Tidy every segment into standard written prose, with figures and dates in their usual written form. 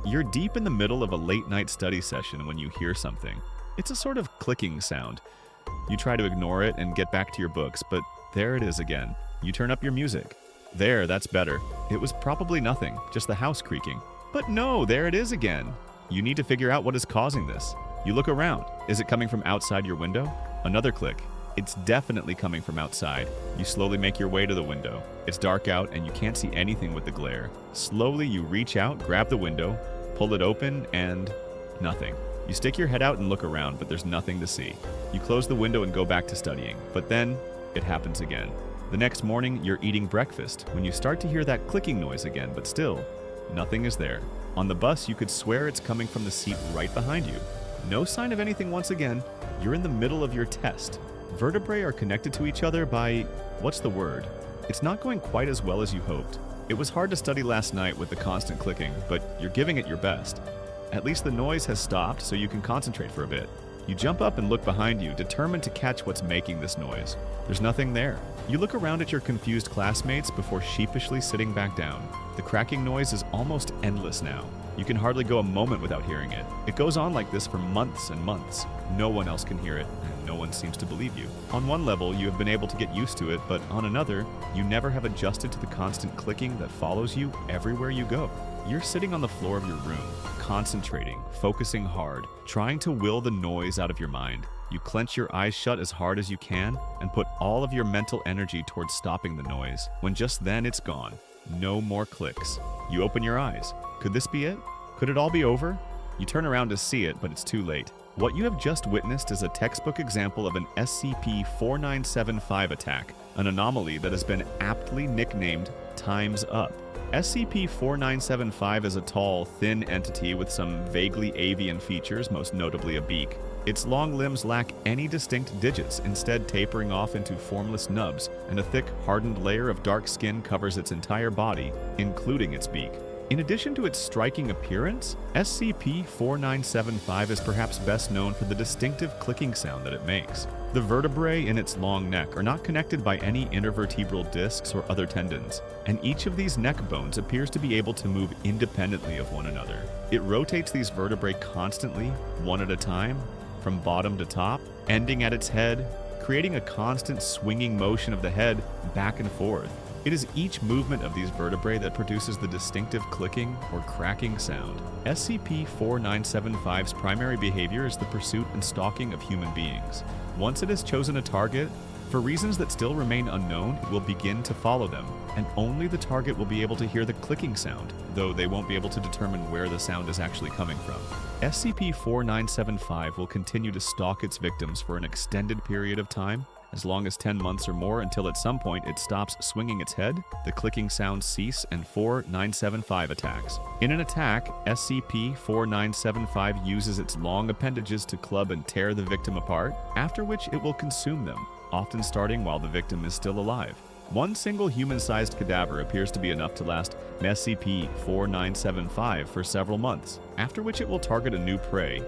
You're deep in the middle of a late-night study session when you hear something. It's a sort of clicking sound. You try to ignore it and get back to your books, but there it is again. You turn up your music. There, that's better. It was probably nothing, just the house creaking. But no, there it is again. You need to figure out what is causing this. You look around. Is it coming from outside your window? Another click. It's definitely coming from outside. You slowly make your way to the window. It's dark out and you can't see anything with the glare. Slowly you reach out, grab the window, pull it open, and nothing. You stick your head out and look around, but there's nothing to see. You close the window and go back to studying, but then it happens again. The next morning, you're eating breakfast when you start to hear that clicking noise again, but still, nothing is there. On the bus, you could swear it's coming from the seat right behind you. No sign of anything once again. You're in the middle of your test. Vertebrae are connected to each other by, what's the word? It's not going quite as well as you hoped. It was hard to study last night with the constant clicking, but you're giving it your best. At least the noise has stopped so you can concentrate for a bit. You jump up and look behind you, determined to catch what's making this noise. There's nothing there. You look around at your confused classmates before sheepishly sitting back down. The cracking noise is almost endless now. You can hardly go a moment without hearing it. It goes on like this for months and months. No one else can hear it, and no one seems to believe you. On one level, you have been able to get used to it, but on another, you never have adjusted to the constant clicking that follows you everywhere you go. You're sitting on the floor of your room, concentrating, focusing hard, trying to will the noise out of your mind. You clench your eyes shut as hard as you can and put all of your mental energy towards stopping the noise, when just then it's gone. No more clicks. You open your eyes. Could this be it? Could it all be over? You turn around to see it, but it's too late. What you have just witnessed is a textbook example of an SCP-4975 attack, an anomaly that has been aptly nicknamed Time's Up. SCP-4975 is a tall, thin entity with some vaguely avian features, most notably a beak. Its long limbs lack any distinct digits, instead tapering off into formless nubs, and a thick, hardened layer of dark skin covers its entire body, including its beak. In addition to its striking appearance, SCP-4975 is perhaps best known for the distinctive clicking sound that it makes. The vertebrae in its long neck are not connected by any intervertebral discs or other tendons, and each of these neck bones appears to be able to move independently of one another. It rotates these vertebrae constantly, one at a time, from bottom to top, ending at its head, creating a constant swinging motion of the head back and forth. It is each movement of these vertebrae that produces the distinctive clicking or cracking sound. SCP-4975's primary behavior is the pursuit and stalking of human beings. Once it has chosen a target, for reasons that still remain unknown, it will begin to follow them, and only the target will be able to hear the clicking sound, though they won't be able to determine where the sound is actually coming from. SCP-4975 will continue to stalk its victims for an extended period of time, as long as 10 months or more, until at some point it stops swinging its head, the clicking sounds cease, and 4975 attacks. In an attack, SCP-4975 uses its long appendages to club and tear the victim apart, after which it will consume them, often starting while the victim is still alive. One single human-sized cadaver appears to be enough to last an SCP-4975 for several months, after which it will target a new prey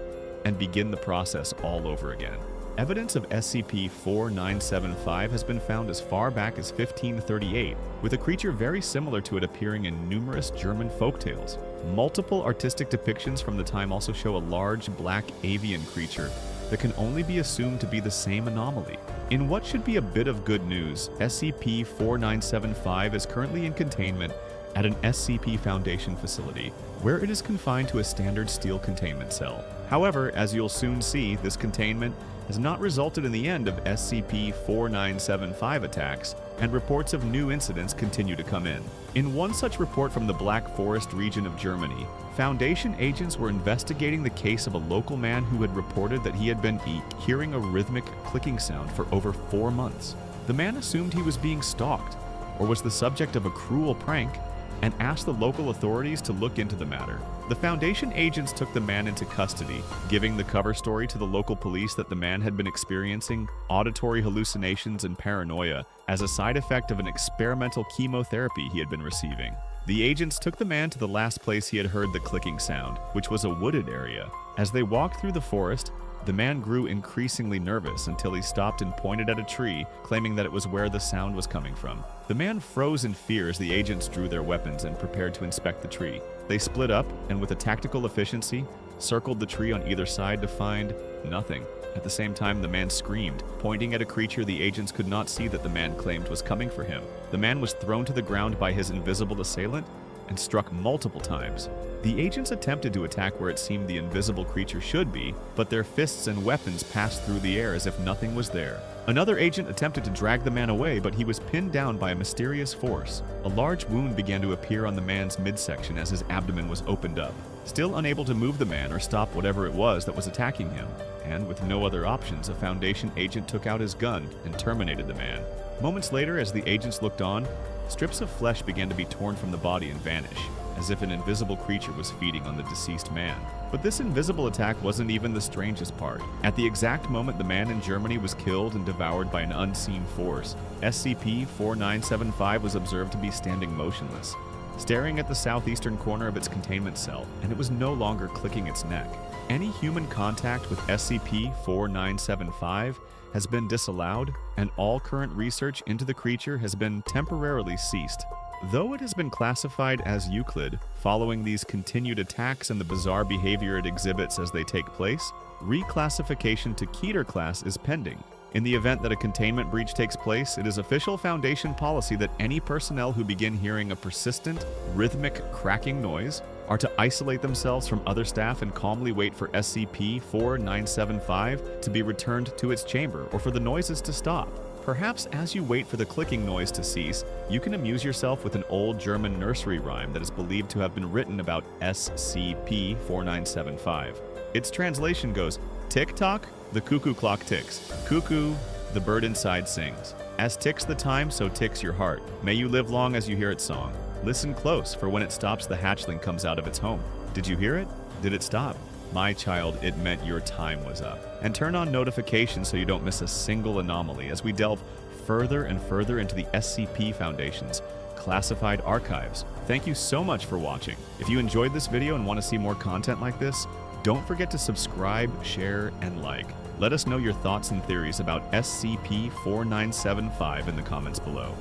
and begin the process all over again. Evidence of SCP-4975 has been found as far back as 1538, with a creature very similar to it appearing in numerous German folktales. Multiple artistic depictions from the time also show a large black avian creature that can only be assumed to be the same anomaly. In what should be a bit of good news, SCP-4975 is currently in containment at an SCP Foundation facility, where it is confined to a standard steel containment cell. However, as you'll soon see, this containment has not resulted in the end of SCP-4975 attacks, and reports of new incidents continue to come in. In one such report from the Black Forest region of Germany, Foundation agents were investigating the case of a local man who had reported that he had been hearing a rhythmic clicking sound for over 4 months. The man assumed he was being stalked, or was the subject of a cruel prank, and asked the local authorities to look into the matter. The Foundation agents took the man into custody, giving the cover story to the local police that the man had been experiencing auditory hallucinations and paranoia as a side effect of an experimental chemotherapy he had been receiving. The agents took the man to the last place he had heard the clicking sound, which was a wooded area. As they walked through the forest, the man grew increasingly nervous until he stopped and pointed at a tree, claiming that it was where the sound was coming from. The man froze in fear as the agents drew their weapons and prepared to inspect the tree. They split up and, with a tactical efficiency, circled the tree on either side to find nothing. At the same time, the man screamed, pointing at a creature the agents could not see that the man claimed was coming for him. The man was thrown to the ground by his invisible assailant and struck multiple times. The agents attempted to attack where it seemed the invisible creature should be, but their fists and weapons passed through the air as if nothing was there. Another agent attempted to drag the man away, but he was pinned down by a mysterious force. A large wound began to appear on the man's midsection as his abdomen was opened up. Still unable to move the man or stop whatever it was that was attacking him, and with no other options, a Foundation agent took out his gun and terminated the man. Moments later, as the agents looked on, strips of flesh began to be torn from the body and vanish, as if an invisible creature was feeding on the deceased man. But this invisible attack wasn't even the strangest part. At the exact moment the man in Germany was killed and devoured by an unseen force, SCP-4975 was observed to be standing motionless, staring at the southeastern corner of its containment cell, and it was no longer clicking its neck. Any human contact with SCP-4975 has been disallowed, and all current research into the creature has been temporarily ceased. Though it has been classified as Euclid, following these continued attacks and the bizarre behavior it exhibits as they take place, reclassification to Keter class is pending. In the event that a containment breach takes place, it is official Foundation policy that any personnel who begin hearing a persistent, rhythmic cracking noise are to isolate themselves from other staff and calmly wait for SCP-4975 to be returned to its chamber or for the noises to stop. Perhaps as you wait for the clicking noise to cease, you can amuse yourself with an old German nursery rhyme that is believed to have been written about SCP-4975. Its translation goes, "Tick-tock, the cuckoo clock ticks. Cuckoo, the bird inside sings. As ticks the time, so ticks your heart. May you live long as you hear its song. Listen close, for when it stops, the hatchling comes out of its home. Did you hear it? Did it stop? My child, it meant your time was up." And turn on notifications so you don't miss a single anomaly as we delve further and further into the SCP Foundation's classified archives. Thank you so much for watching. If you enjoyed this video and want to see more content like this, don't forget to subscribe, share, and like. Let us know your thoughts and theories about SCP-4975 in the comments below.